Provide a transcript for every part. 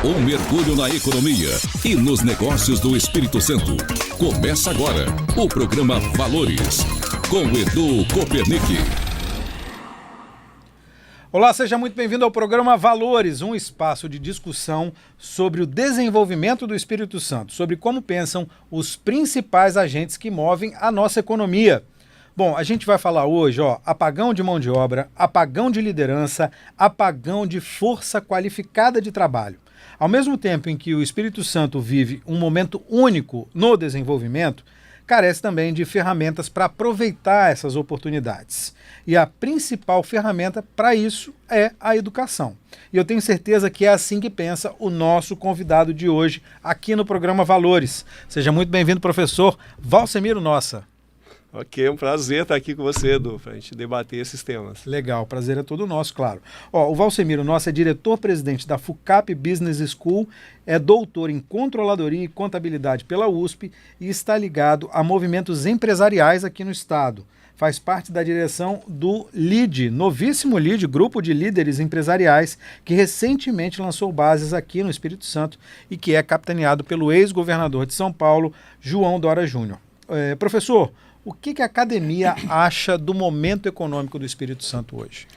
Um mergulho na economia e nos negócios do Espírito Santo. Começa agora o programa Valores, com Edu Kopernick. Olá, seja muito bem-vindo ao programa Valores, um espaço de discussão sobre o desenvolvimento do Espírito Santo, sobre como pensam os principais agentes que movem a nossa economia. Bom, a gente vai falar hoje, apagão de mão de obra, apagão de liderança, apagão de força qualificada de trabalho. Ao mesmo tempo em que o Espírito Santo vive um momento único no desenvolvimento, carece também de ferramentas para aproveitar essas oportunidades. E a principal ferramenta para isso é a educação. E eu tenho certeza que é assim que pensa o nosso convidado de hoje aqui no programa Valores. Seja muito bem-vindo, professor Valsemiro Nossa. Ok, é um prazer estar aqui com você, Edu, para a gente debater esses temas. Legal, o prazer é todo nosso, claro. O Valsemiro Nossa é diretor-presidente da FUCAP Business School, é doutor em controladoria e contabilidade pela USP e está ligado a movimentos empresariais aqui no estado. Faz parte da direção do LEAD, novíssimo LEAD, grupo de líderes empresariais, que recentemente lançou bases aqui no Espírito Santo e que é capitaneado pelo ex-governador de São Paulo, João Dória Júnior. Professor, o que a academia acha do momento econômico do Espírito Santo hoje?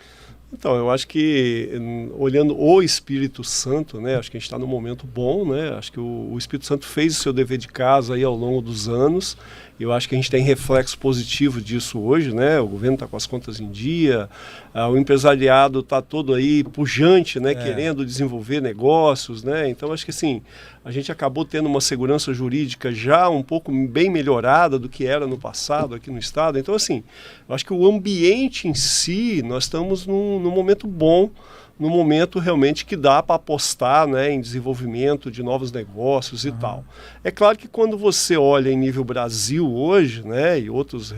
Então, eu acho que, olhando o Espírito Santo, né, acho que a gente está num momento bom, né, acho que o Espírito Santo fez o seu dever de casa aí ao longo dos anos. Eu acho que a gente tem reflexo positivo disso hoje, né? O governo está com as contas em dia, o empresariado está todo aí pujante, né? Querendo desenvolver negócios, né? Então acho que assim, a gente acabou tendo uma segurança jurídica já um pouco bem melhorada do que era no passado aqui no estado. Então assim, eu acho que o ambiente em si, nós estamos num momento bom, no momento realmente que dá para apostar, né, em desenvolvimento de novos negócios e tal. É claro que quando você olha em nível Brasil hoje, né, e outras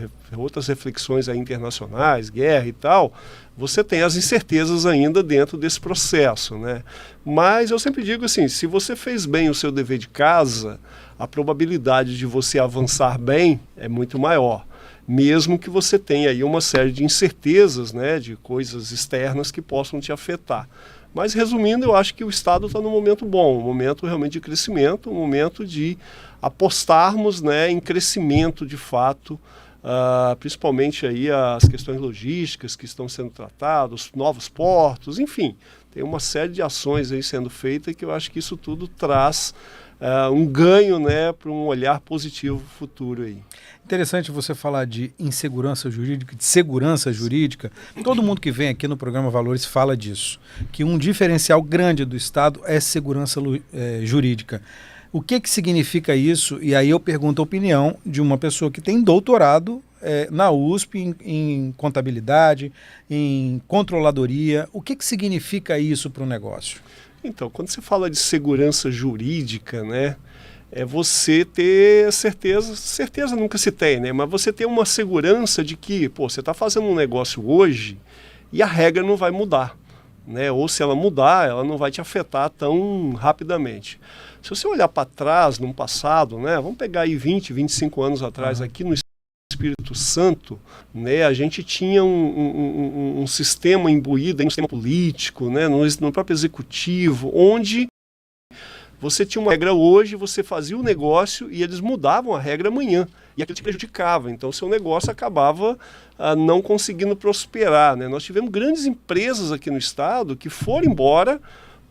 reflexões aí internacionais, guerra e tal, você tem as incertezas ainda dentro desse processo, né? Mas eu sempre digo assim, se você fez bem o seu dever de casa, a probabilidade de você avançar bem é muito maior. Mesmo que você tenha aí uma série de incertezas, né, de coisas externas que possam te afetar. Mas resumindo, eu acho que o Estado está num momento bom, um momento realmente de crescimento, um momento de apostarmos, né, em crescimento de fato, principalmente aí as questões logísticas que estão sendo tratadas, novos portos, enfim, tem uma série de ações aí sendo feitas que eu acho que isso tudo traz um ganho, né, para um olhar positivo futuro aí. Interessante você falar de insegurança jurídica, de segurança jurídica. Todo mundo que vem aqui no programa Valores fala disso, que um diferencial grande do Estado é segurança jurídica. O que significa isso? E aí eu pergunto a opinião de uma pessoa que tem doutorado na USP em contabilidade, em controladoria. O que significa isso para o negócio? Então, quando você fala de segurança jurídica, né, é você ter certeza nunca se tem, né, mas você ter uma segurança de que, você está fazendo um negócio hoje e a regra não vai mudar, né, ou se ela mudar, ela não vai te afetar tão rapidamente. Se você olhar para trás, no passado, né, vamos pegar aí 20, 25 anos atrás, aqui no Espírito Santo, né, a gente tinha um sistema imbuído, um sistema político, né, no próprio executivo, onde você tinha uma regra hoje, você fazia o negócio e eles mudavam a regra amanhã. E aquilo te prejudicava, então o seu negócio acabava não conseguindo prosperar, né? Nós tivemos grandes empresas aqui no estado que foram embora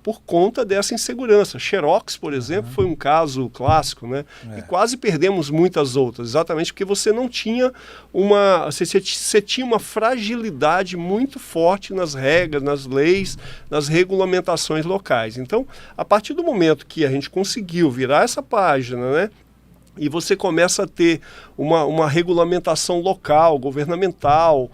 por conta dessa insegurança. Xerox, por exemplo, foi um caso clássico, né? E quase perdemos muitas outras, exatamente porque você não tinha você tinha uma fragilidade muito forte nas regras, nas leis, nas regulamentações locais. Então, a partir do momento que a gente conseguiu virar essa página, né, e você começa a ter uma regulamentação local, governamental.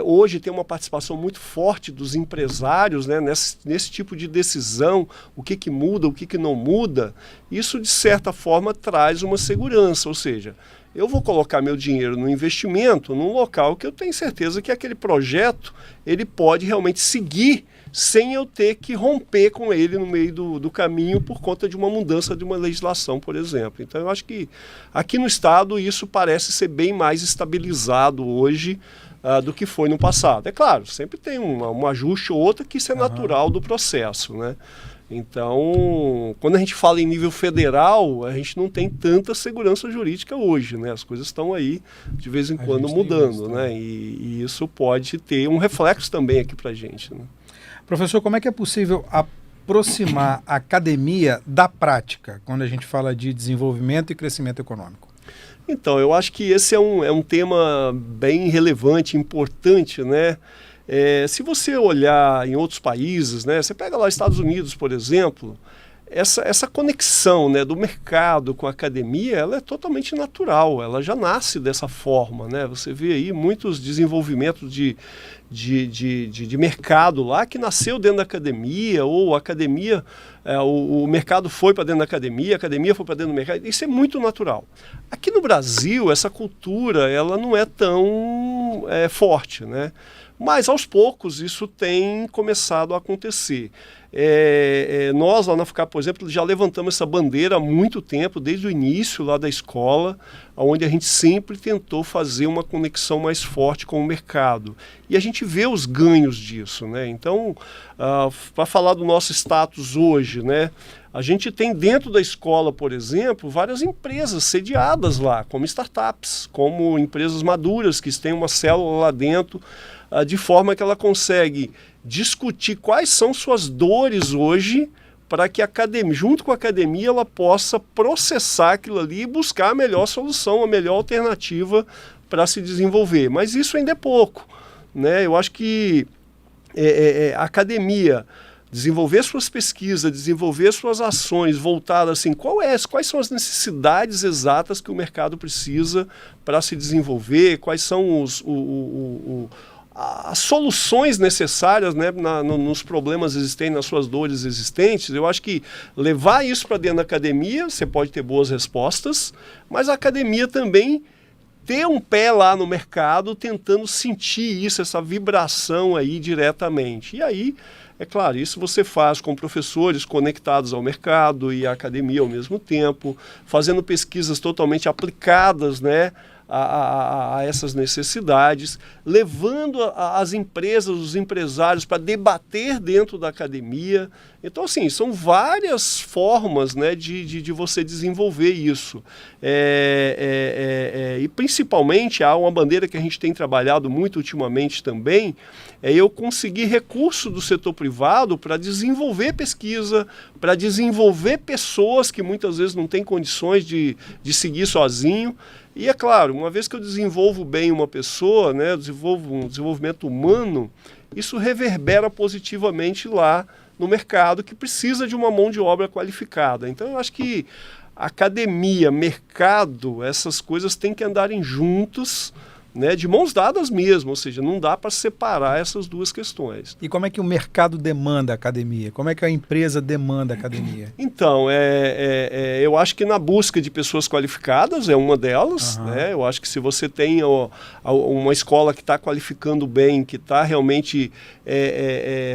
Hoje tem uma participação muito forte dos empresários, né, nesse tipo de decisão, o que muda, o que não muda. Isso, de certa forma, traz uma segurança, ou seja, eu vou colocar meu dinheiro no investimento num local que eu tenho certeza que aquele projeto ele pode realmente seguir sem eu ter que romper com ele no meio do caminho por conta de uma mudança de uma legislação, por exemplo. Então eu acho que aqui no estado isso parece ser bem mais estabilizado hoje do que foi no passado. É claro, sempre tem um ajuste ou outro que isso é natural do processo, né? Então, quando a gente fala em nível federal, a gente não tem tanta segurança jurídica hoje, né? As coisas estão aí, de vez em quando, mudando, né? E isso pode ter um reflexo também aqui para a gente, né? Professor, como é que é possível aproximar a academia da prática, quando a gente fala de desenvolvimento e crescimento econômico? Então, eu acho que esse é um tema bem relevante, importante, né? Se você olhar em outros países, né, você pega lá Estados Unidos, por exemplo, essa conexão, né, do mercado com a academia, ela é totalmente natural, ela já nasce dessa forma, né? Você vê aí muitos desenvolvimentos de mercado lá que nasceu dentro da academia, ou a academia, o mercado foi para dentro da academia, a academia foi para dentro do mercado. Isso é muito natural. Aqui no Brasil, essa cultura ela não é tão forte, né? Mas aos poucos isso tem começado a acontecer. Nós lá na FUCAP, por exemplo, já levantamos essa bandeira há muito tempo, desde o início lá da escola, onde a gente sempre tentou fazer uma conexão mais forte com o mercado. E a gente vê os ganhos disso, né? Então, para falar do nosso status hoje, né? A gente tem dentro da escola, por exemplo, várias empresas sediadas lá, como startups, como empresas maduras que têm uma célula lá dentro, de forma que ela consegue discutir quais são suas dores hoje, para que a academia, junto com a academia, ela possa processar aquilo ali e buscar a melhor solução, a melhor alternativa para se desenvolver. Mas isso ainda é pouco, né? Eu acho que a academia desenvolver suas pesquisas, desenvolver suas ações voltadas assim, quais são as necessidades exatas que o mercado precisa para se desenvolver, quais são as soluções necessárias, né, nos problemas existentes, nas suas dores existentes. Eu acho que levar isso para dentro da academia, você pode ter boas respostas, mas a academia também ter um pé lá no mercado, tentando sentir isso, essa vibração aí diretamente. E aí, é claro, isso você faz com professores conectados ao mercado e à academia ao mesmo tempo, fazendo pesquisas totalmente aplicadas, né, a essas necessidades, levando as empresas, os empresários para debater dentro da academia. Então, assim, são várias formas, né, de você desenvolver isso. E principalmente, há uma bandeira que a gente tem trabalhado muito ultimamente também, eu conseguir recurso do setor privado para desenvolver pesquisa, para desenvolver pessoas que muitas vezes não têm condições de seguir sozinho. E é claro, uma vez que eu desenvolvo bem uma pessoa, né, eu desenvolvo um desenvolvimento humano, isso reverbera positivamente lá no mercado, que precisa de uma mão de obra qualificada. Então eu acho que academia, mercado, essas coisas têm que andarem juntos, né, de mãos dadas mesmo, ou seja, não dá para separar essas duas questões. E como é que o mercado demanda a academia? Como é que a empresa demanda a academia? Então, eu acho que na busca de pessoas qualificadas é uma delas, né? Eu acho que se você tem uma escola que está qualificando bem, que está realmente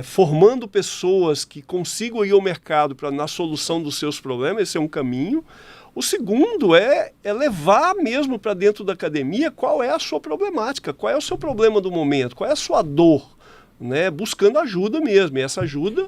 formando pessoas que consigam ir ao mercado na solução dos seus problemas, esse é um caminho. O segundo é levar mesmo para dentro da academia qual é a sua problemática, qual é o seu problema do momento, qual é a sua dor, né? Buscando ajuda mesmo. E essa ajuda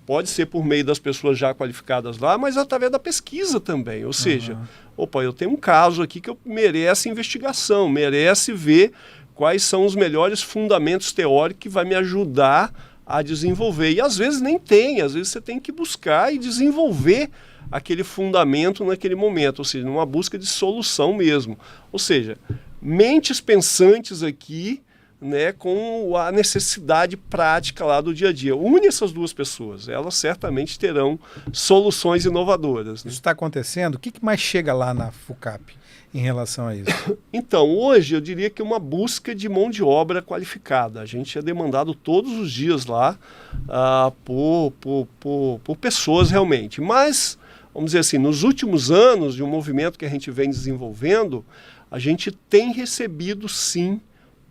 pode ser por meio das pessoas já qualificadas lá, mas através da pesquisa também. Ou seja, eu tenho um caso aqui que merece investigação, merece ver quais são os melhores fundamentos teóricos que vai me ajudar a desenvolver. E às vezes nem tem, às vezes você tem que buscar e desenvolver aquele fundamento naquele momento, ou seja, numa busca de solução mesmo. Ou seja, mentes pensantes aqui, né, com a necessidade prática lá do dia a dia. Une essas duas pessoas, elas certamente terão soluções inovadoras, né? Isso está acontecendo? O que mais chega lá na FUCAP em relação a isso? Então, hoje eu diria que é uma busca de mão de obra qualificada. A gente é demandado todos os dias lá por pessoas realmente. Mas, vamos dizer assim, nos últimos anos, de um movimento que a gente vem desenvolvendo, a gente tem recebido, sim,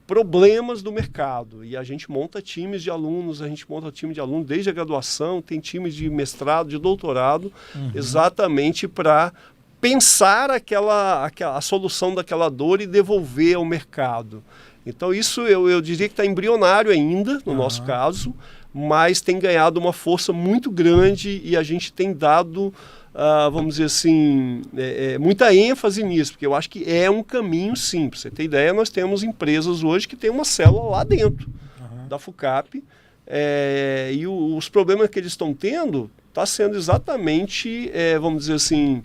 problemas do mercado. E a gente monta times de alunos, desde a graduação, tem times de mestrado, de doutorado, exatamente para pensar a solução daquela dor e devolver ao mercado. Então isso eu diria que está embrionário ainda, no nosso caso, mas tem ganhado uma força muito grande e a gente tem dado, vamos dizer assim, muita ênfase nisso, porque eu acho que é um caminho sim. Para você ter ideia, nós temos empresas hoje que tem uma célula lá dentro da FUCAP, e os problemas que eles estão tendo está sendo exatamente, vamos dizer assim,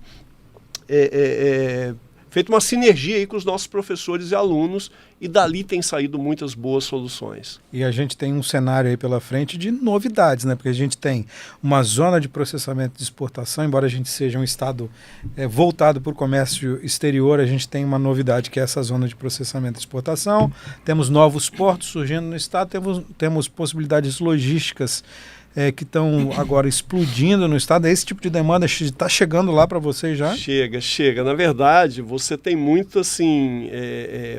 feito uma sinergia aí com os nossos professores e alunos, e dali tem saído muitas boas soluções. E a gente tem um cenário aí pela frente de novidades, né? Porque a gente tem uma zona de processamento de exportação, embora a gente seja um estado voltado para o comércio exterior, a gente tem uma novidade que é essa zona de processamento de exportação, temos novos portos surgindo no estado, temos possibilidades logísticas que estão agora explodindo no estado. Esse tipo de demanda está chegando lá para vocês já? Chega. Na verdade, você tem muito, assim,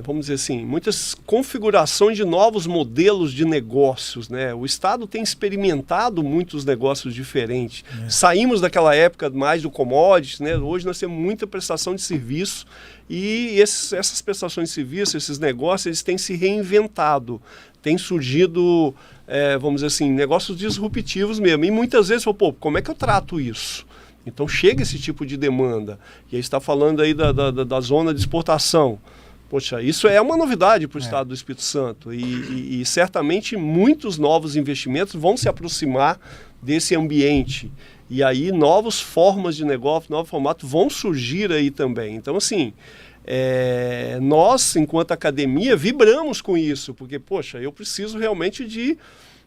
vamos dizer assim, muitas configurações de novos modelos de negócios, né? O estado tem experimentado muitos negócios diferentes. Saímos daquela época mais do commodities, né? Hoje nós temos muita prestação de serviço e essas prestações de serviço, esses negócios, eles têm se reinventado. Tem surgido, vamos dizer assim, negócios disruptivos mesmo. E muitas vezes, como é que eu trato isso? Então chega esse tipo de demanda. E aí está falando aí da zona de exportação. Poxa, isso é uma novidade para o estado do Espírito Santo. E certamente muitos novos investimentos vão se aproximar desse ambiente. E aí novas formas de negócio, novos formatos vão surgir aí também. Então, assim, nós, enquanto academia, vibramos com isso, porque, poxa, eu preciso realmente de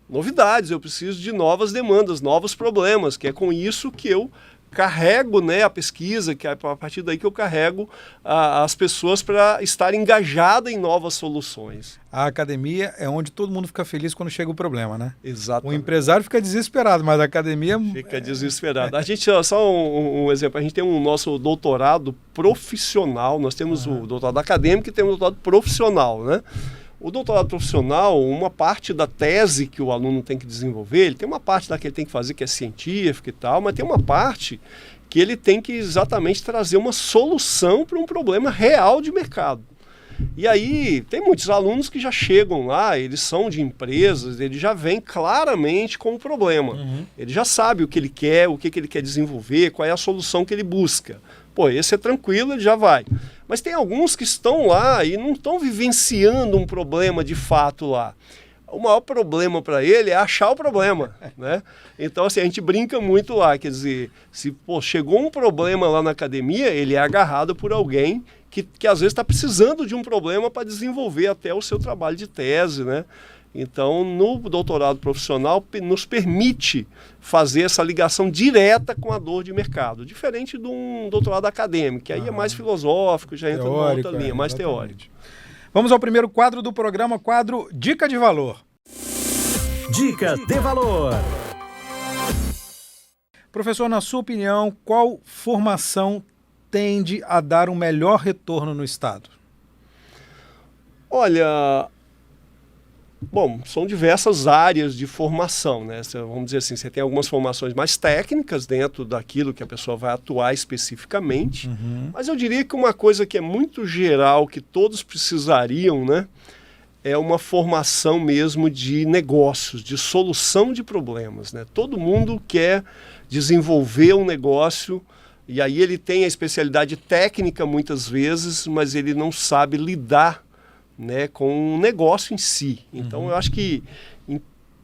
novidades, eu preciso de novas demandas, novos problemas, que é com isso que eu carrego, né, a pesquisa, que é a partir daí que eu carrego as pessoas para estar engajada em novas soluções. A academia é onde todo mundo fica feliz quando chega o problema, né? Exato. O empresário fica desesperado, mas a academia... Fica desesperado. A gente, só um exemplo, a gente tem o nosso doutorado profissional, nós temos o doutorado acadêmico e temos o doutorado profissional, né? O doutorado profissional, uma parte da tese que o aluno tem que desenvolver, ele tem uma parte da que ele tem que fazer que é científica e tal, mas tem uma parte que ele tem que exatamente trazer uma solução para um problema real de mercado. E aí tem muitos alunos que já chegam lá, eles são de empresas, ele já vem claramente com o problema. Ele já sabe o que ele quer, o que ele quer desenvolver, qual é a solução que ele busca. Pô, esse é tranquilo, ele já vai. Mas tem alguns que estão lá e não estão vivenciando um problema de fato lá. O maior problema para ele é achar o problema, né? Então, assim, a gente brinca muito lá, quer dizer, se chegou um problema lá na academia, ele é agarrado por alguém que às vezes está precisando de um problema para desenvolver até o seu trabalho de tese, né? Então, no doutorado profissional, nos permite fazer essa ligação direta com a dor de mercado, diferente de um doutorado acadêmico, que aí é mais filosófico, já entra numa outra linha, mais teórico. Vamos ao primeiro quadro do programa, quadro Dica de Valor. Dica de Valor. Professor, na sua opinião, qual formação tende a dar um melhor retorno no Estado? Olha... Bom, são diversas áreas de formação, né? Vamos dizer assim, você tem algumas formações mais técnicas dentro daquilo que a pessoa vai atuar especificamente, mas eu diria que uma coisa que é muito geral, que todos precisariam, né? É uma formação mesmo de negócios, de solução de problemas, né? Todo mundo quer desenvolver um negócio e aí ele tem a especialidade técnica muitas vezes, mas ele não sabe lidar, né, com o negócio em si. Então, eu acho que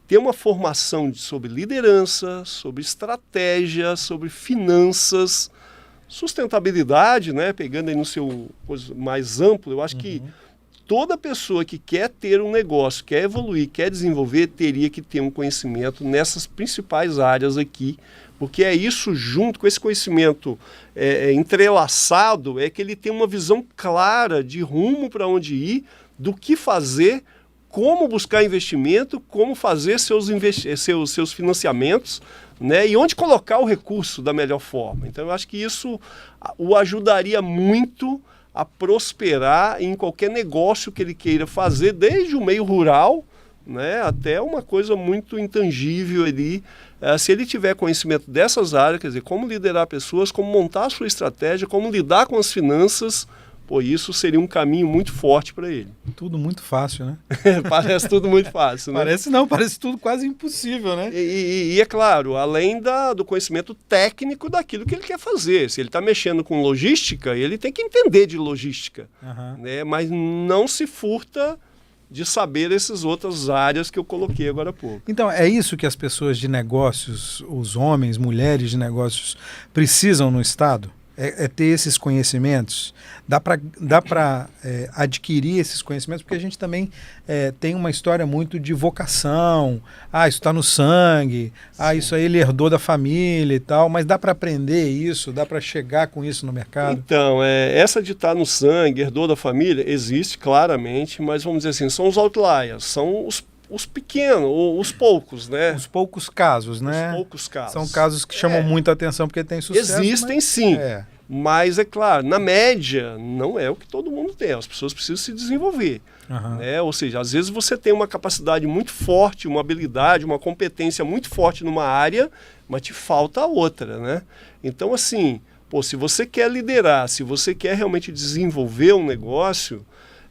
ter uma formação sobre liderança, sobre estratégia, sobre finanças, sustentabilidade, né, pegando aí no seu coisa mais amplo, eu acho que toda pessoa que quer ter um negócio, quer evoluir, quer desenvolver, teria que ter um conhecimento nessas principais áreas aqui, porque é isso junto com esse conhecimento entrelaçado, é que ele tem uma visão clara de rumo para onde ir, do que fazer, como buscar investimento, como fazer seus financiamentos, né, e onde colocar o recurso da melhor forma. Então eu acho que isso o ajudaria muito a prosperar em qualquer negócio que ele queira fazer, desde o meio rural, né, até uma coisa muito intangível ali. Se ele tiver conhecimento dessas áreas, quer dizer, como liderar pessoas, como montar a sua estratégia, como lidar com as finanças, pô, isso seria um caminho muito forte para ele. Tudo muito fácil, né? Parece tudo muito fácil, né? Parece não, parece tudo quase impossível, né? E é claro, além do conhecimento técnico daquilo que ele quer fazer. Se ele está mexendo com logística, ele tem que entender de logística, né? Mas não se furta de saber essas outras áreas que eu coloquei agora há pouco. Então, é isso que as pessoas de negócios, os homens, mulheres de negócios, precisam no Estado? É ter esses conhecimentos? Dá para adquirir esses conhecimentos? Porque a gente também tem uma história muito de vocação. Isso está no sangue. Isso aí ele herdou da família e tal. Mas dá para aprender isso? Dá para chegar com isso no mercado? Então, essa de estar no sangue, herdou da família, existe claramente, mas vamos dizer assim, são os outliers, são os pequenos, os poucos, né? Os poucos casos, né? Os poucos casos. São casos que chamam muita atenção porque tem sucesso. Existem sim, mas é claro, na média não é o que todo mundo tem. As pessoas precisam se desenvolver. Né? Ou seja, às vezes você tem uma capacidade muito forte, uma habilidade, uma competência muito forte numa área, mas te falta a outra, né? Então assim, se você quer liderar, se você quer realmente desenvolver um negócio,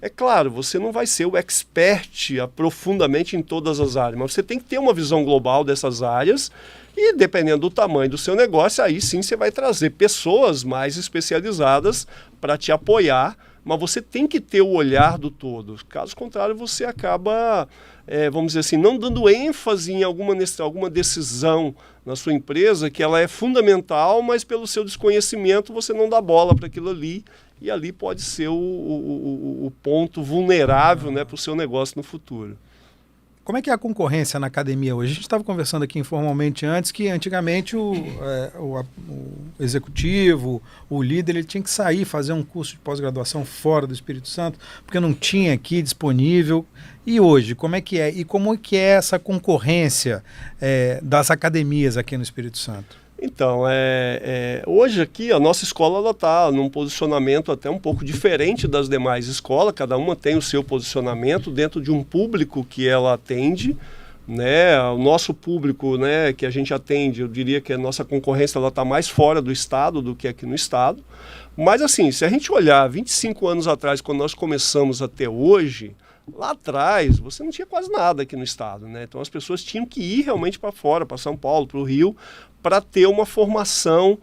é claro, você não vai ser o expert profundamente em todas as áreas, mas você tem que ter uma visão global dessas áreas e, dependendo do tamanho do seu negócio, aí sim você vai trazer pessoas mais especializadas para te apoiar, mas você tem que ter o olhar do todo. Caso contrário, você acaba, vamos dizer assim, não dando ênfase em alguma decisão na sua empresa que ela é fundamental, mas pelo seu desconhecimento você não dá bola para aquilo ali. E ali pode ser o ponto vulnerável, né, para o seu negócio no futuro. Como é que é a concorrência na academia hoje? A gente estava conversando aqui informalmente antes que antigamente o executivo, o líder, ele tinha que sair, fazer um curso de pós-graduação fora do Espírito Santo, porque não tinha aqui disponível. E hoje, como é que é? E como é que é essa concorrência das academias aqui no Espírito Santo? Então, hoje aqui a nossa escola está num posicionamento até um pouco diferente das demais escolas, cada uma tem o seu posicionamento dentro de um público que ela atende, né? O nosso público, né, que a gente atende, eu diria que a nossa concorrência está mais fora do estado do que aqui no estado, mas assim, se a gente olhar 25 anos atrás, quando nós começamos até hoje, lá atrás você não tinha quase nada aqui no estado, né? Então as pessoas tinham que ir realmente para fora, para São Paulo, para o Rio, para ter uma formação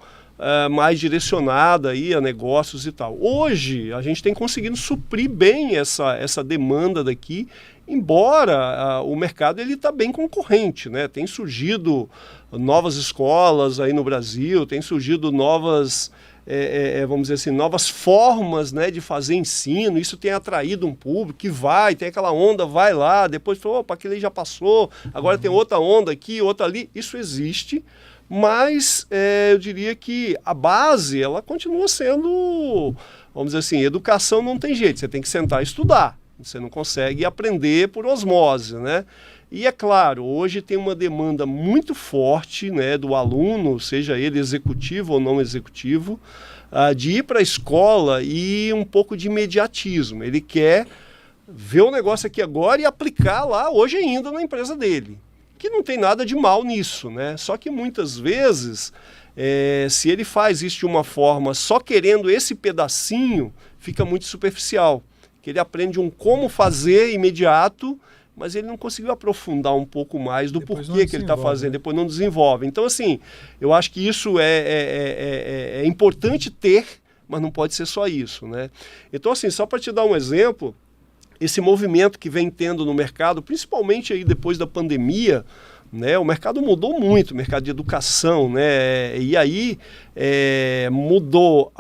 mais direcionada aí a negócios e tal. Hoje a gente tem conseguido suprir bem essa demanda daqui, embora o mercado ele está bem concorrente, né? Tem surgido novas escolas aí no Brasil, tem surgido novas vamos dizer assim, novas formas, né, de fazer ensino. Isso tem atraído um público que tem aquela onda, vai lá, depois falou, opa, aquele aí já passou, agora tem outra onda aqui, outra ali. Isso existe, mas eu diria que a base, ela continua sendo, vamos dizer assim, educação não tem jeito, você tem que sentar e estudar, você não consegue aprender por osmose, né? E é claro, hoje tem uma demanda muito forte, né, do aluno, seja ele executivo ou não executivo, de ir para a escola e um pouco de imediatismo. Ele quer ver o negócio aqui agora e aplicar lá hoje ainda na empresa dele. Que não tem nada de mal nisso, né? Só que muitas vezes, se ele faz isso de uma forma só querendo esse pedacinho, fica muito superficial. Que ele aprende um como fazer imediato, mas ele não conseguiu aprofundar um pouco mais do porquê que ele está fazendo, depois não desenvolve. Então, assim, eu acho que isso é importante ter, mas não pode ser só isso, né? Então, assim, só para te dar um exemplo, esse movimento que vem tendo no mercado, principalmente aí depois da pandemia, né, o mercado mudou muito, o mercado de educação, né? E aí mudou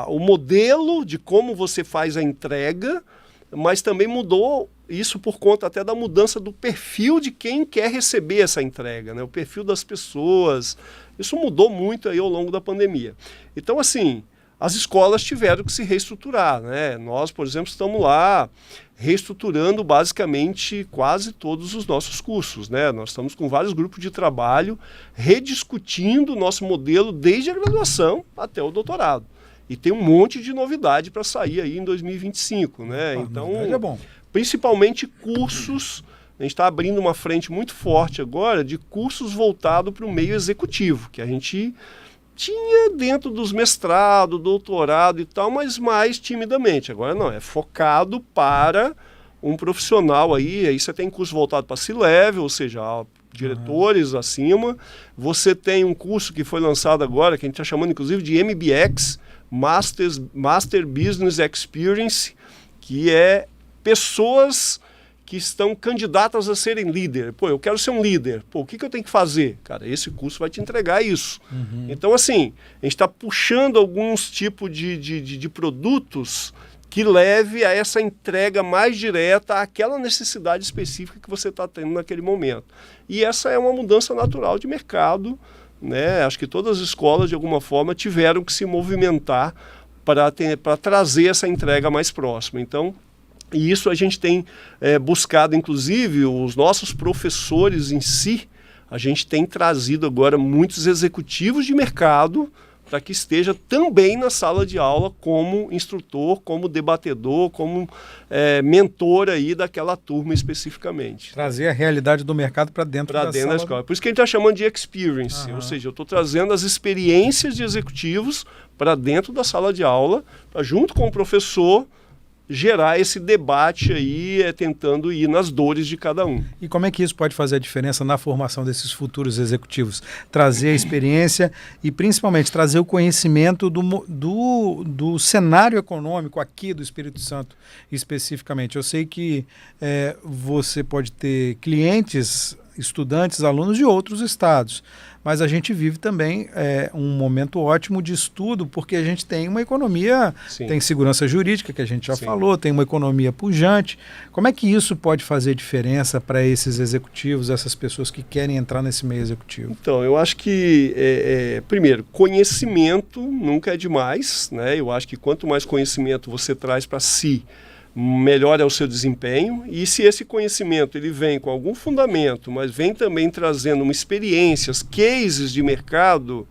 o modelo de como você faz a entrega, mas também mudou isso por conta até da mudança do perfil de quem quer receber essa entrega, né? O perfil das pessoas. Isso mudou muito aí ao longo da pandemia. Então, assim, as escolas tiveram que se reestruturar, né? Nós, por exemplo, estamos lá reestruturando basicamente quase todos os nossos cursos, né? Nós estamos com vários grupos de trabalho rediscutindo o nosso modelo desde a graduação até o doutorado. E tem um monte de novidade para sair aí em 2025, né? Então, é bom. Principalmente cursos, a gente está abrindo uma frente muito forte agora de cursos voltados para o meio executivo, que a gente Tinha dentro dos mestrado, doutorado e tal, mas mais timidamente. Agora não, é focado para um profissional aí você tem curso voltado para C-Level, ou seja, diretores acima. Você tem um curso que foi lançado agora, que a gente está chamando inclusive de MBX, Master Business Experience, que é pessoas que estão candidatas a serem líder. Pô, eu quero ser um líder. Pô, o que eu tenho que fazer? Cara, esse curso vai te entregar isso. Então, assim, a gente está puxando alguns tipos de produtos que leve a essa entrega mais direta àquela necessidade específica que você está tendo naquele momento. E essa é uma mudança natural de mercado, né? Acho que todas as escolas, de alguma forma, tiveram que se movimentar para trazer essa entrega mais próxima. Então, e isso a gente tem buscado, inclusive, os nossos professores em si, a gente tem trazido agora muitos executivos de mercado para que esteja também na sala de aula como instrutor, como debatedor, como mentor aí daquela turma especificamente. Trazer a realidade do mercado para dentro da escola. Por isso que a gente está chamando de experience, ou seja, eu estou trazendo as experiências de executivos para dentro da sala de aula, pra, junto com o professor, gerar esse debate aí, tentando ir nas dores de cada um. E como é que isso pode fazer a diferença na formação desses futuros executivos? Trazer a experiência e principalmente trazer o conhecimento do cenário econômico aqui do Espírito Santo especificamente. Eu sei que você pode ter clientes, estudantes, alunos de outros estados, mas a gente vive também um momento ótimo de estudo, porque a gente tem uma economia, tem segurança jurídica, que a gente já falou, tem uma economia pujante. Como é que isso pode fazer diferença para esses executivos, essas pessoas que querem entrar nesse meio executivo? Então, eu acho que, primeiro, conhecimento nunca é demais, né? Eu acho que quanto mais conhecimento você traz para si, melhor é o seu desempenho. E se esse conhecimento ele vem com algum fundamento, mas vem também trazendo experiências, cases de mercado,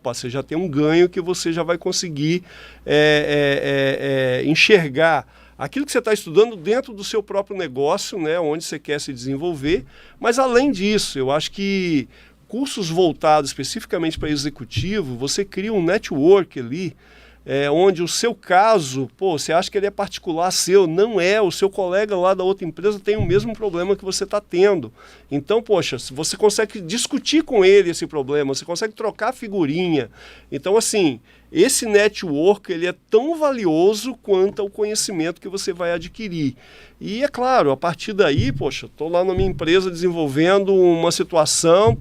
você já tem um ganho que você já vai conseguir enxergar aquilo que você está estudando dentro do seu próprio negócio, né, onde você quer se desenvolver. Mas além disso, eu acho que cursos voltados especificamente para executivo, você cria um network ali, onde o seu caso, você acha que ele é particular seu, não é, o seu colega lá da outra empresa tem o mesmo problema que você está tendo. Então, você consegue discutir com ele esse problema, você consegue trocar figurinha. Então, assim, esse network ele é tão valioso quanto o conhecimento que você vai adquirir. E é claro, a partir daí, estou lá na minha empresa desenvolvendo uma situação,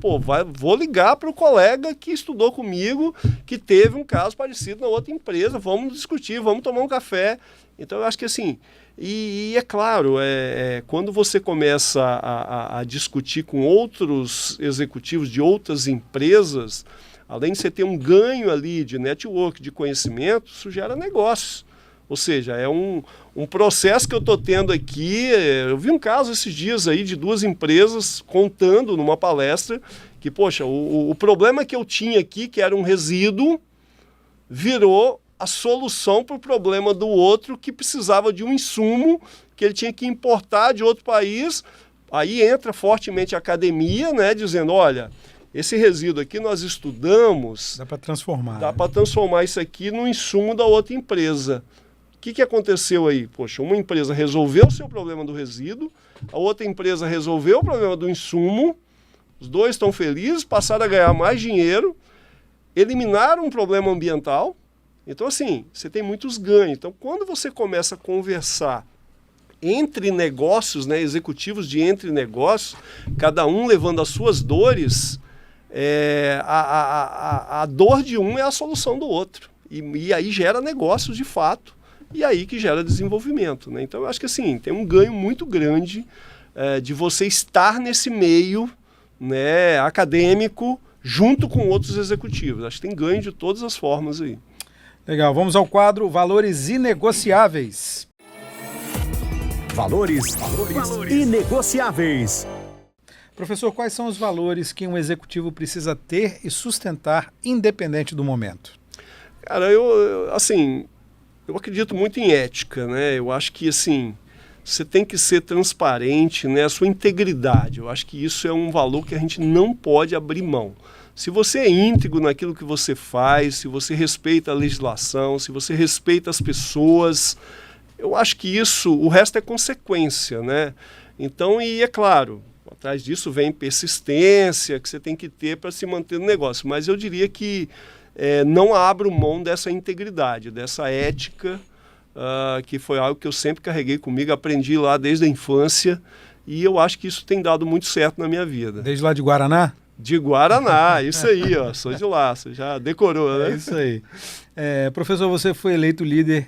vou ligar para o colega que estudou comigo, que teve um caso parecido na outra empresa, vamos discutir, vamos tomar um café. Então eu acho que assim, e é claro, quando você começa a discutir com outros executivos de outras empresas, além de você ter um ganho ali de network, de conhecimento, isso gera negócios. Ou seja, é um processo que eu estou tendo aqui. Eu vi um caso esses dias aí de duas empresas contando numa palestra que, o problema que eu tinha aqui, que era um resíduo, virou a solução para o problema do outro que precisava de um insumo que ele tinha que importar de outro país. Aí entra fortemente a academia, né, dizendo, olha, esse resíduo aqui nós estudamos... Dá para transformar. Dá para transformar isso aqui no insumo da outra empresa. O que aconteceu aí? Uma empresa resolveu o seu problema do resíduo, a outra empresa resolveu o problema do insumo, os dois estão felizes, passaram a ganhar mais dinheiro, eliminaram um problema ambiental. Então, assim, você tem muitos ganhos. Então, quando você começa a conversar entre negócios, né, executivos de entre negócios, cada um levando as suas dores, a dor de um é a solução do outro. E aí gera negócios de fato, e aí que gera desenvolvimento, né? Então eu acho que assim, tem um ganho muito grande de você estar nesse meio, né, acadêmico junto com outros executivos. Acho que tem ganho de todas as formas aí. Legal, vamos ao quadro Valores Inegociáveis. Valores inegociáveis. Professor, quais são os valores que um executivo precisa ter e sustentar independente do momento? Cara, eu acredito muito em ética, né? Eu acho que, assim, você tem que ser transparente, né? A sua integridade. Eu acho que isso é um valor que a gente não pode abrir mão. Se você é íntegro naquilo que você faz, se você respeita a legislação, se você respeita as pessoas, eu acho que isso, o resto é consequência, né? Então, e é claro, atrás disso vem persistência que você tem que ter para se manter no negócio. Mas eu diria que não abro mão dessa integridade, dessa ética, que foi algo que eu sempre carreguei comigo, aprendi lá desde a infância, e eu acho que isso tem dado muito certo na minha vida. Desde lá de Guaraná? De Guaraná, isso aí, ó, sou de lá, você já decorou, né? É isso aí. Professor, você foi eleito líder,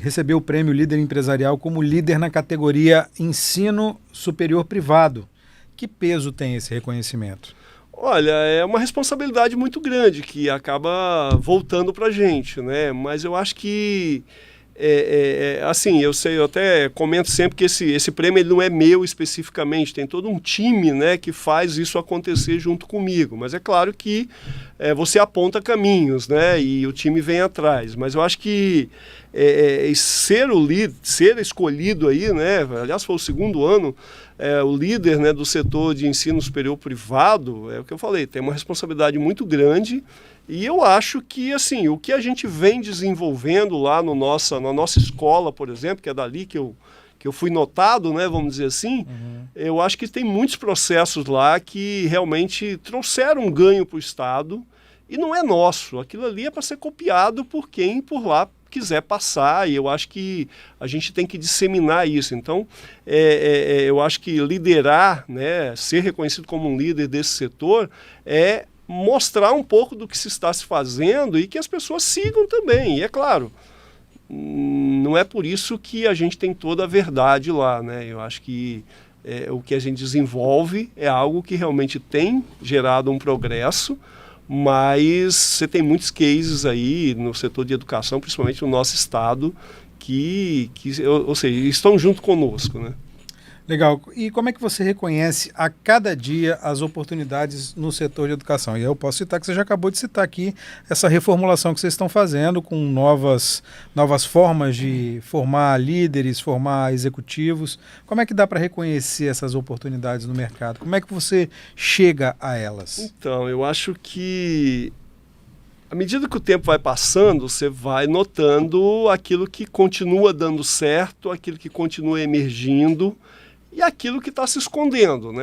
recebeu o prêmio Líder Empresarial como líder na categoria Ensino Superior Privado. Que peso tem esse reconhecimento? Olha, é uma responsabilidade muito grande que acaba voltando para a gente, né? Mas eu acho que, assim, eu até comento sempre que esse prêmio ele não é meu especificamente, tem todo um time, né, que faz isso acontecer junto comigo. Mas é claro que você aponta caminhos, né, e o time vem atrás. Mas eu acho que ser escolhido aí, né, aliás, foi o segundo ano, o líder, né, do setor de ensino superior privado, é o que eu falei, tem uma responsabilidade muito grande. E eu acho que, assim, o que a gente vem desenvolvendo lá na nossa escola, por exemplo, que é dali que eu fui notado, né, vamos dizer assim, eu acho que tem muitos processos lá que realmente trouxeram um ganho para o Estado e não é nosso. Aquilo ali é para ser copiado por quem por lá quiser passar, e eu acho que a gente tem que disseminar isso. Então, eu acho que liderar, né, ser reconhecido como um líder desse setor é mostrar um pouco do que se está se fazendo e que as pessoas sigam também. E é claro, não é por isso que a gente tem toda a verdade lá, né? Eu acho que o que a gente desenvolve é algo que realmente tem gerado um progresso, mas você tem muitos cases aí no setor de educação, principalmente no nosso estado, ou seja, estão junto conosco, né? Legal. E como é que você reconhece a cada dia as oportunidades no setor de educação? E eu posso citar que você já acabou de citar aqui essa reformulação que vocês estão fazendo com novas formas de formar líderes, formar executivos. Como é que dá para reconhecer essas oportunidades no mercado? Como é que você chega a elas? Então, eu acho que à medida que o tempo vai passando, você vai notando aquilo que continua dando certo, aquilo que continua emergindo, e aquilo que está se escondendo, né?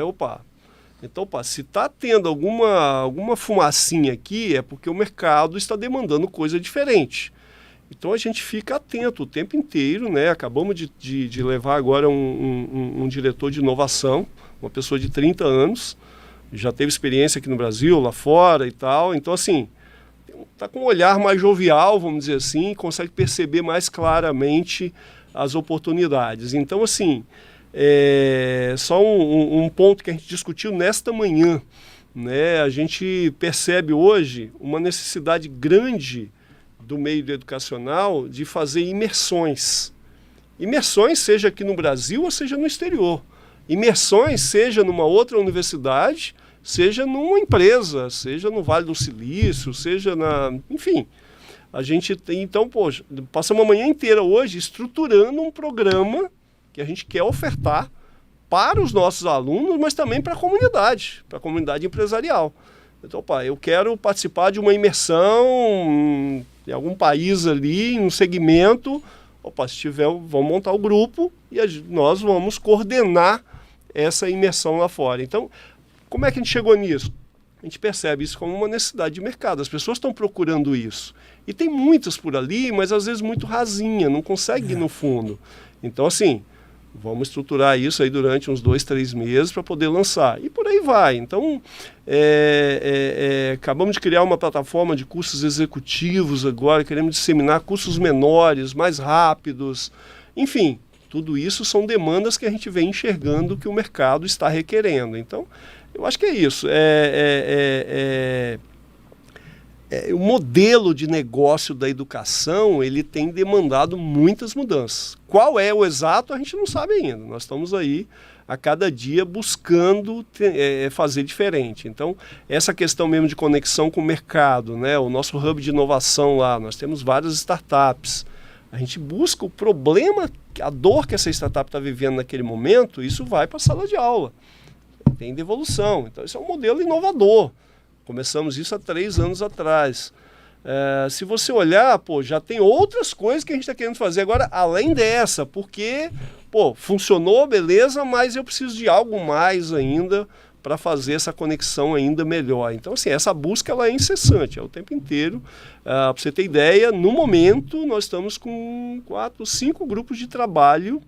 Então, se está tendo alguma fumacinha aqui, é porque o mercado está demandando coisa diferente. Então a gente fica atento o tempo inteiro, né? Acabamos de levar agora um diretor de inovação, uma pessoa de 30 anos, já teve experiência aqui no Brasil, lá fora e tal. Então, assim, está com um olhar mais jovial, vamos dizer assim, consegue perceber mais claramente as oportunidades. Então, assim, só um ponto que a gente discutiu nesta manhã, né? A gente percebe hoje uma necessidade grande do meio educacional de fazer imersões. Imersões, seja aqui no Brasil ou seja no exterior. Imersões, seja numa outra universidade, seja numa empresa, seja no Vale do Silício, seja enfim, a gente tem, então, passamos a manhã inteira hoje estruturando um programa que a gente quer ofertar para os nossos alunos, mas também para a comunidade empresarial. Então, eu quero participar de uma imersão em algum país ali, em um segmento. Se tiver, vamos montar o grupo e nós vamos coordenar essa imersão lá fora. Então, como é que a gente chegou nisso? A gente percebe isso como uma necessidade de mercado. As pessoas estão procurando isso. E tem muitas por ali, mas às vezes muito rasinha, não consegue ir no fundo. Então, assim, vamos estruturar isso aí durante uns 2, 3 meses para poder lançar. E por aí vai. Então, acabamos de criar uma plataforma de cursos executivos agora, queremos disseminar cursos menores, mais rápidos. Enfim, tudo isso são demandas que a gente vem enxergando que o mercado está requerendo. Então, eu acho que é isso. O modelo de negócio da educação, ele tem demandado muitas mudanças. Qual é o exato, a gente não sabe ainda. Nós estamos aí a cada dia buscando fazer diferente. Então, essa questão mesmo de conexão com o mercado, né? O nosso hub de inovação lá, nós temos várias startups. A gente busca o problema, a dor que essa startup está vivendo naquele momento, isso vai para a sala de aula. Tem devolução. Então, isso é um modelo inovador. Começamos isso há 3 anos atrás. Se você olhar, já tem outras coisas que a gente está querendo fazer agora, além dessa, porque, funcionou, beleza, mas eu preciso de algo mais ainda para fazer essa conexão ainda melhor. Então, assim, essa busca ela é incessante, é o tempo inteiro. Para você ter ideia, no momento nós estamos com 4, 5 grupos de trabalho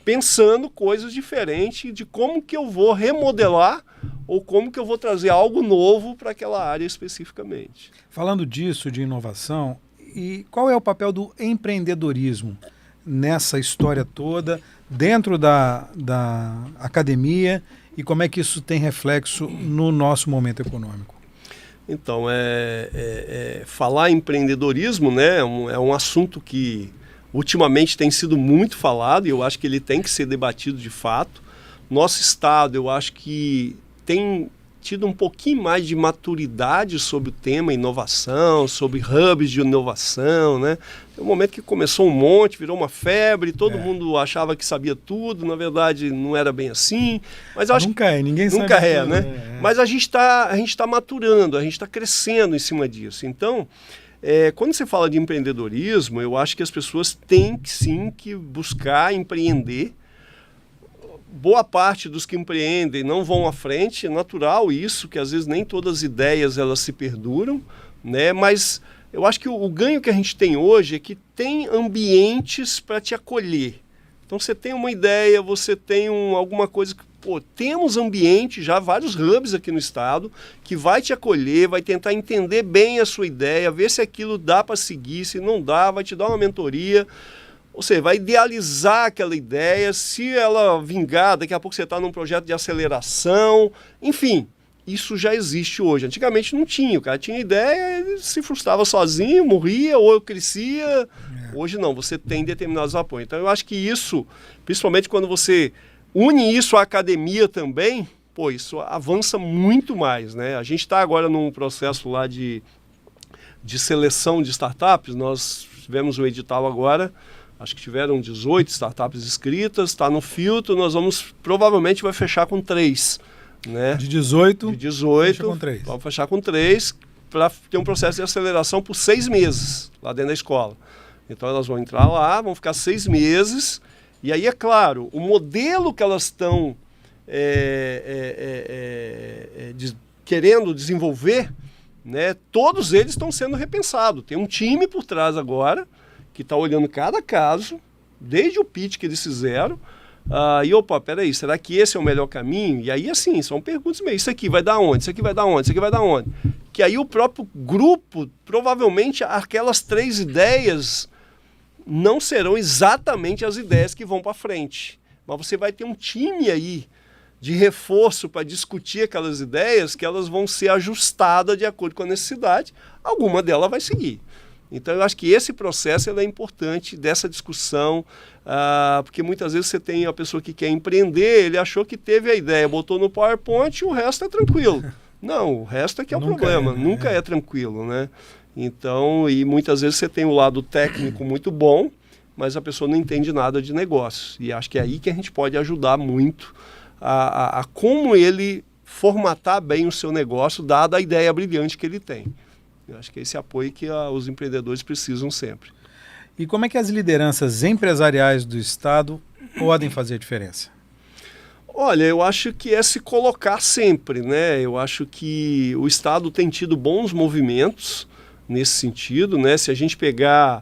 pensando coisas diferentes de como que eu vou remodelar ou como que eu vou trazer algo novo para aquela área especificamente. Falando disso, de inovação, e qual é o papel do empreendedorismo nessa história toda, dentro da academia, e como é que isso tem reflexo no nosso momento econômico? Então, falar em empreendedorismo, né, é um assunto que ultimamente tem sido muito falado e eu acho que ele tem que ser debatido de fato. Nosso estado, eu acho que tem tido um pouquinho mais de maturidade sobre o tema inovação, sobre hubs de inovação, né? Tem um momento que começou um monte, virou uma febre, todo mundo achava que sabia tudo, na verdade não era bem assim. Mas eu acho ninguém sabe tudo, né? Mas a gente tá maturando, a gente está crescendo em cima disso. Então, quando você fala de empreendedorismo, eu acho que as pessoas têm sim que buscar empreender. Boa parte dos que empreendem não vão à frente, é natural isso, que às vezes nem todas as ideias elas se perduram, né? Mas eu acho que o ganho que a gente tem hoje é que tem ambientes para te acolher. Então você tem uma ideia, você tem alguma coisa que, temos ambiente, já vários hubs aqui no estado, que vai te acolher, vai tentar entender bem a sua ideia, ver se aquilo dá para seguir, se não dá, vai te dar uma mentoria. Ou seja, vai idealizar aquela ideia, se ela vingar, daqui a pouco você está num projeto de aceleração, enfim, isso já existe hoje. Antigamente não tinha, o cara tinha ideia, ele se frustrava sozinho, morria ou crescia. Hoje não, você tem determinados apoios. Então eu acho que isso, principalmente quando você une isso à academia também, isso avança muito mais, né? A gente está agora num processo lá de seleção de startups, nós tivemos um edital agora. Acho que tiveram 18 startups inscritas, está no filtro, provavelmente vai fechar com 3. Né? De 18, fecha com 3. Vamos fechar com 3 para ter um processo de aceleração por 6 meses lá dentro da escola. Então elas vão entrar lá, vão ficar 6 meses, e aí é claro, o modelo que elas estão querendo desenvolver, né, todos eles estão sendo repensados. Tem um time por trás agora, que está olhando cada caso, desde o pitch que eles fizeram, peraí, será que esse é o melhor caminho? E aí, assim, são perguntas meio, isso aqui vai dar onde? Isso aqui vai dar onde? Isso aqui vai dar onde? Que aí o próprio grupo, provavelmente aquelas 3 ideias não serão exatamente as ideias que vão para frente. Mas você vai ter um time aí de reforço para discutir aquelas ideias que elas vão ser ajustadas de acordo com a necessidade. Alguma delas vai seguir. Então, eu acho que esse processo é importante dessa discussão, porque muitas vezes você tem a pessoa que quer empreender, ele achou que teve a ideia, botou no PowerPoint e o resto é tranquilo. Não, o resto é que é o problema, nunca é tranquilo, né? Então, e muitas vezes você tem o lado técnico muito bom, mas a pessoa não entende nada de negócio. E acho que é aí que a gente pode ajudar muito a como ele formatar bem o seu negócio, dada a ideia brilhante que ele tem. Eu acho que é esse apoio que os empreendedores precisam sempre. E como é que as lideranças empresariais do Estado podem fazer a diferença? Olha, eu acho que é se colocar sempre, né? Eu acho que o Estado tem tido bons movimentos nesse sentido, né? Se a gente pegar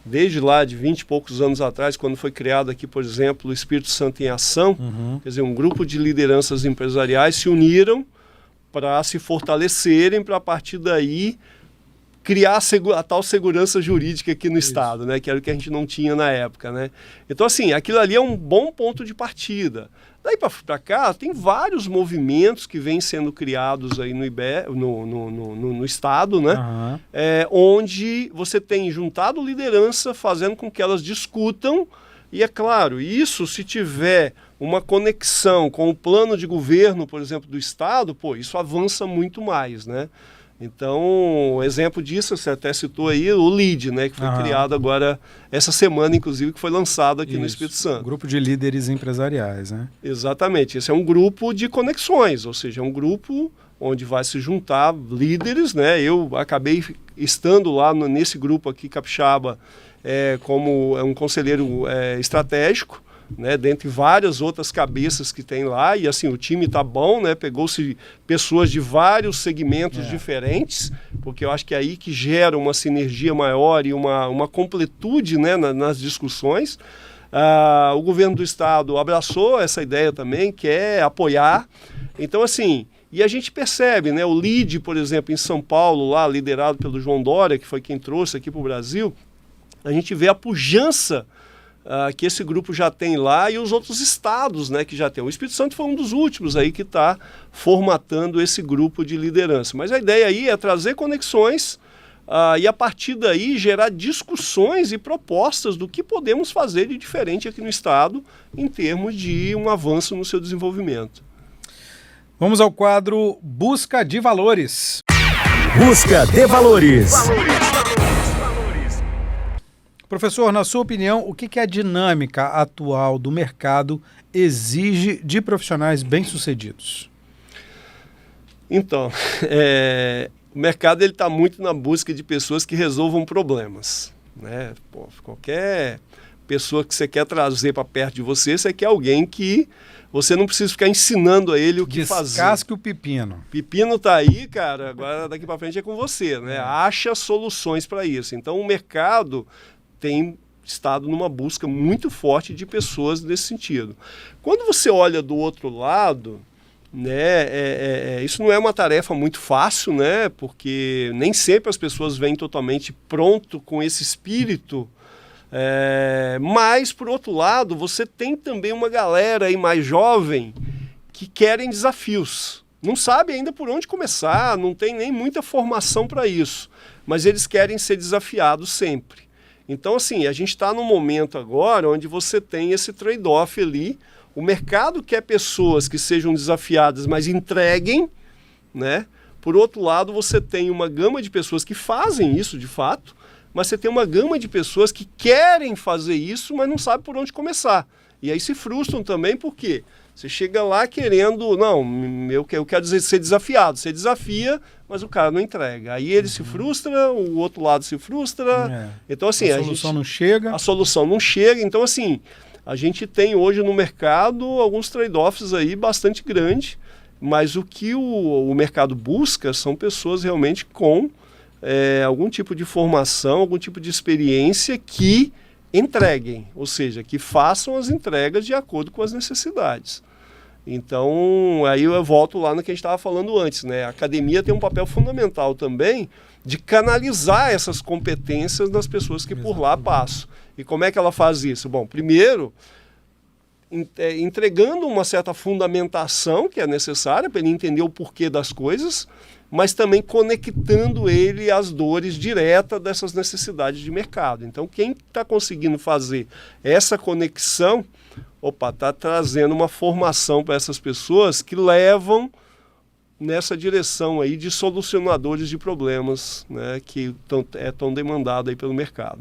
desde lá de 20 e poucos anos atrás, quando foi criado aqui, por exemplo, o Espírito Santo em Ação, quer dizer, um grupo de lideranças empresariais se uniram para se fortalecerem, para a partir daí criar a tal segurança jurídica aqui no Estado, né? Que era o que a gente não tinha na época, né? Então, assim, aquilo ali é um bom ponto de partida. Daí para cá, tem vários movimentos que vêm sendo criados aí no Estado, né? Onde você tem juntado liderança, fazendo com que elas discutam, e é claro, isso se tiver uma conexão com o plano de governo, por exemplo, do Estado, isso avança muito mais, né? Então, exemplo disso, você até citou aí o LEAD, né, que foi criado agora essa semana, inclusive, que foi lançado aqui no Espírito Santo. Grupo de líderes empresariais, né? Exatamente. Esse é um grupo de conexões, ou seja, é um grupo onde vai se juntar líderes, né? Eu acabei estando lá nesse grupo aqui, Capixaba, como um conselheiro estratégico, né, dentre várias outras cabeças que tem lá, e assim, o time tá bom, né, pegou-se pessoas de vários segmentos diferentes, porque eu acho que é aí que gera uma sinergia maior e uma completude, né, nas discussões. O governo do estado abraçou essa ideia também, que é apoiar. Então, assim, e a gente percebe, né, o LEAD, por exemplo, em São Paulo, lá liderado pelo João Dória, que foi quem trouxe aqui para o Brasil, a gente vê a pujança que esse grupo já tem lá e os outros estados, né, que já tem. O Espírito Santo foi um dos últimos aí que está formatando esse grupo de liderança. Mas a ideia aí é trazer conexões e a partir daí gerar discussões e propostas do que podemos fazer de diferente aqui no estado em termos de um avanço no seu desenvolvimento. Vamos ao quadro Busca de Valores. Busca de Valores. Professor, na sua opinião, o que a dinâmica atual do mercado exige de profissionais bem-sucedidos? Então, o mercado está muito na busca de pessoas que resolvam problemas, né? Qualquer pessoa que você quer trazer para perto de você, você quer alguém que você não precisa ficar ensinando a ele o que fazer. Descasque o pepino. Pepino tá aí, cara, agora daqui para frente é com você, né? Acha soluções para isso. Então, o mercado tem estado numa busca muito forte de pessoas nesse sentido. Quando você olha do outro lado, né, isso não é uma tarefa muito fácil, né, porque nem sempre as pessoas vêm totalmente pronto com esse espírito, mas, por outro lado, você tem também uma galera aí mais jovem que querem desafios. Não sabe ainda por onde começar, não tem nem muita formação para isso, mas eles querem ser desafiados sempre. Então, assim, a gente está num momento agora onde você tem esse trade-off ali. O mercado quer pessoas que sejam desafiadas, mas entreguem, né? Por outro lado, você tem uma gama de pessoas que fazem isso de fato, mas você tem uma gama de pessoas que querem fazer isso, mas não sabem por onde começar. E aí se frustram também, porque você chega lá querendo, não, eu quero ser desafiado. Você desafia, mas o cara não entrega. Aí ele se frustra, o outro lado se frustra. Então, assim, a solução não chega. A solução não chega. Então, assim, a gente tem hoje no mercado alguns trade-offs aí bastante grandes, mas o que o mercado busca são pessoas realmente com algum tipo de formação, algum tipo de experiência que entreguem, ou seja, que façam as entregas de acordo com as necessidades. Então, aí eu volto lá no que a gente estava falando antes, né? A academia tem um papel fundamental também de canalizar essas competências das pessoas que por lá passam. E como é que ela faz isso? Bom, primeiro, entregando uma certa fundamentação que é necessária para ele entender o porquê das coisas, mas também conectando ele às dores diretas dessas necessidades de mercado. Então, quem está conseguindo fazer essa conexão, está trazendo uma formação para essas pessoas que levam nessa direção aí de solucionadores de problemas, né, que tão demandado aí pelo mercado.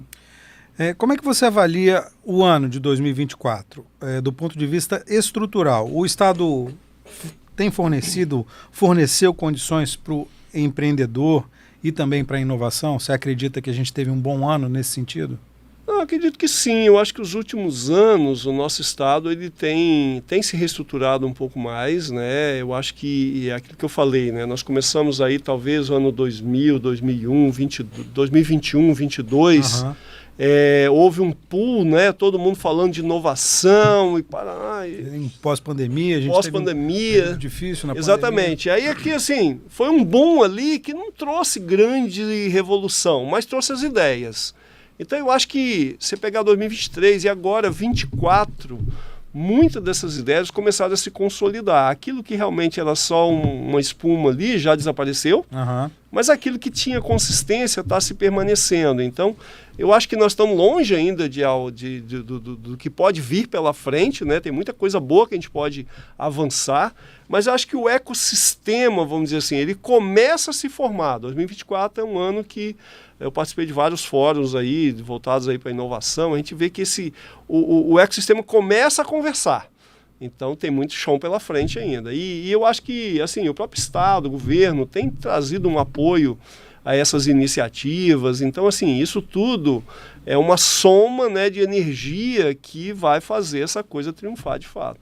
Como é que você avalia o ano de 2024, do ponto de vista estrutural? O Estado tem forneceu condições para o empreendedor e também para a inovação? Você acredita que a gente teve um bom ano nesse sentido? Eu acredito que sim. Eu acho que os últimos anos o nosso estado ele tem se reestruturado um pouco mais, né? Eu acho que é aquilo que eu falei, né? Nós começamos aí talvez o ano 2000, 2001, 2021, 2022. Uhum. Houve um pool, né? Todo mundo falando de inovação em pós-pandemia, a gente pós-pandemia, teve difícil na exatamente. pandemia. Aí aqui assim foi um boom ali que não trouxe grande revolução, mas trouxe as ideias. Então eu acho que você pegar 2023 e agora 2024, muitas dessas ideias começaram a se consolidar. Aquilo que realmente era só uma espuma ali já desapareceu, mas aquilo que tinha consistência está se permanecendo. Então eu acho que nós estamos longe ainda do que pode vir pela frente, né? Tem muita coisa boa que a gente pode avançar, mas eu acho que o ecossistema, vamos dizer assim, ele começa a se formar. 2024 é um ano que eu participei de vários fóruns aí, voltados aí para a inovação. A gente vê que o ecossistema começa a conversar, Então tem muito chão pela frente ainda. E eu acho que assim, o próprio Estado, o governo, tem trazido um apoio a essas iniciativas. Então, assim, isso tudo é uma soma, né, de energia que vai fazer essa coisa triunfar de fato.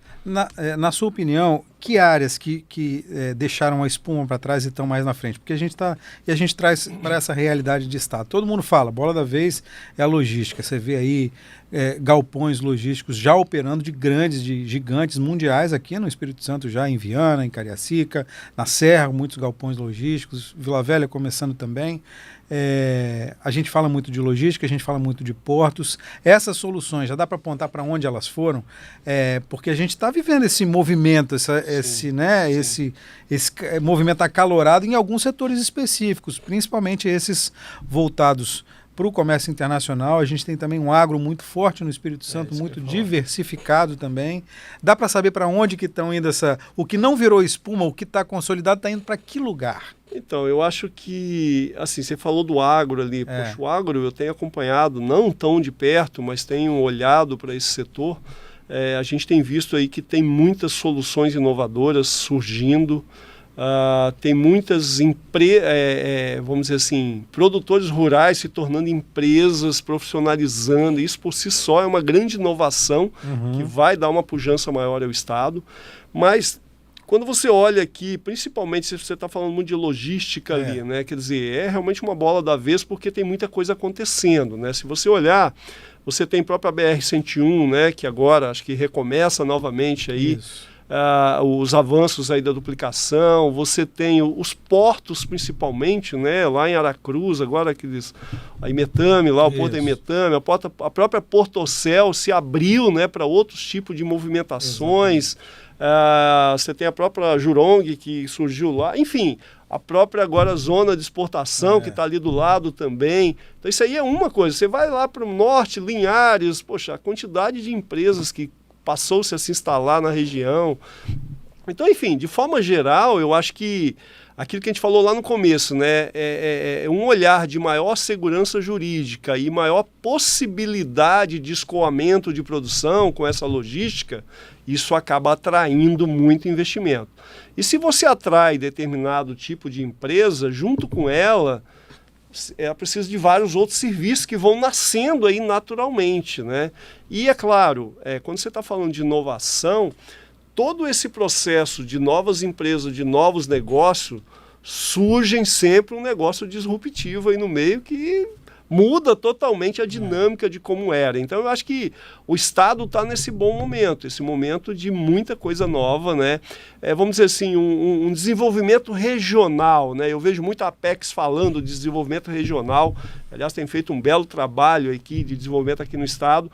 Na sua opinião, que áreas que deixaram a espuma para trás e estão mais na frente? Porque a gente traz para essa realidade de Estado. Todo mundo fala, bola da vez é a logística. Você vê aí galpões logísticos já operando de gigantes mundiais aqui no Espírito Santo, já em Viana, em Cariacica, na Serra, muitos galpões logísticos, Vila Velha começando também. A gente fala muito de logística, a gente fala muito de portos. Essas soluções, já dá para apontar para onde elas foram? Porque a gente está vivendo esse movimento, esse movimento acalorado em alguns setores específicos, principalmente esses voltados para o comércio internacional. A gente tem também um agro muito forte no Espírito Santo, muito diversificado também. Dá para saber para onde que estão indo o que não virou espuma, o que está consolidado, está indo para que lugar? Então, eu acho que, assim, você falou do agro ali. Poxa, o agro eu tenho acompanhado, não tão de perto, mas tenho olhado para esse setor. A gente tem visto aí que tem muitas soluções inovadoras surgindo. Tem muitas vamos dizer assim, produtores rurais se tornando empresas, profissionalizando. Isso por si só é uma grande inovação que vai dar uma pujança maior ao Estado. Mas quando você olha aqui, principalmente se você está falando muito de logística ali, né? Quer dizer, é realmente uma bola da vez porque tem muita coisa acontecendo, né? Se você olhar, você tem a própria BR-101, né? Que agora acho que recomeça novamente aí. Os avanços aí da duplicação, você tem os portos principalmente, né, lá em Aracruz, agora a Imetame, lá o Porto da Imetame, a própria Portocel se abriu, né, para outros tipos de movimentações. Você tem a própria Jurong que surgiu lá, enfim, a própria agora zona de exportação que está ali do lado também. Então isso aí é uma coisa, você vai lá para o norte, Linhares, poxa, a quantidade de empresas que passou-se a se instalar na região. Então, enfim, de forma geral, eu acho que aquilo que a gente falou lá no começo, né, é um olhar de maior segurança jurídica e maior possibilidade de escoamento de produção com essa logística, isso acaba atraindo muito investimento. E se você atrai determinado tipo de empresa, junto com ela precisa de vários outros serviços que vão nascendo aí naturalmente, né? E é claro, quando você está falando de inovação, todo esse processo de novas empresas, de novos negócios, surgem sempre um negócio disruptivo aí no meio que muda totalmente a dinâmica de como era. Então eu acho que o Estado está nesse bom momento, esse momento de muita coisa nova, né? Vamos dizer assim, um desenvolvimento regional, né? Eu vejo muito a Apex falando de desenvolvimento regional, aliás tem feito um belo trabalho aqui de desenvolvimento aqui no Estado.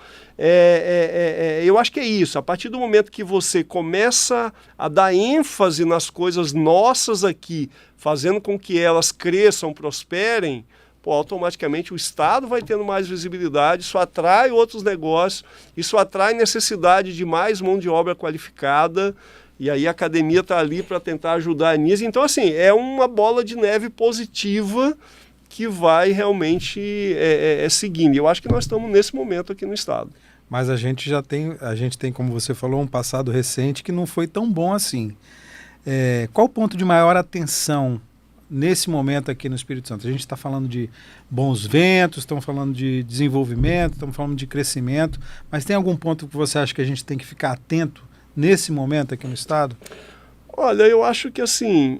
Eu acho que é isso, a partir do momento que você começa a dar ênfase nas coisas nossas aqui, fazendo com que elas cresçam, prosperem, automaticamente o Estado vai tendo mais visibilidade, isso atrai outros negócios, isso atrai necessidade de mais mão de obra qualificada, e aí a academia está ali para tentar ajudar nisso. Então, assim, é uma bola de neve positiva que vai realmente seguindo. Eu acho que nós estamos nesse momento aqui no Estado. Mas a gente tem, como você falou, um passado recente que não foi tão bom assim. Qual o ponto de maior atenção nesse momento aqui no Espírito Santo? A gente está falando de bons ventos, estamos falando de desenvolvimento, estamos falando de crescimento, mas tem algum ponto que você acha que a gente tem que ficar atento nesse momento aqui no Estado? Olha, eu acho que assim,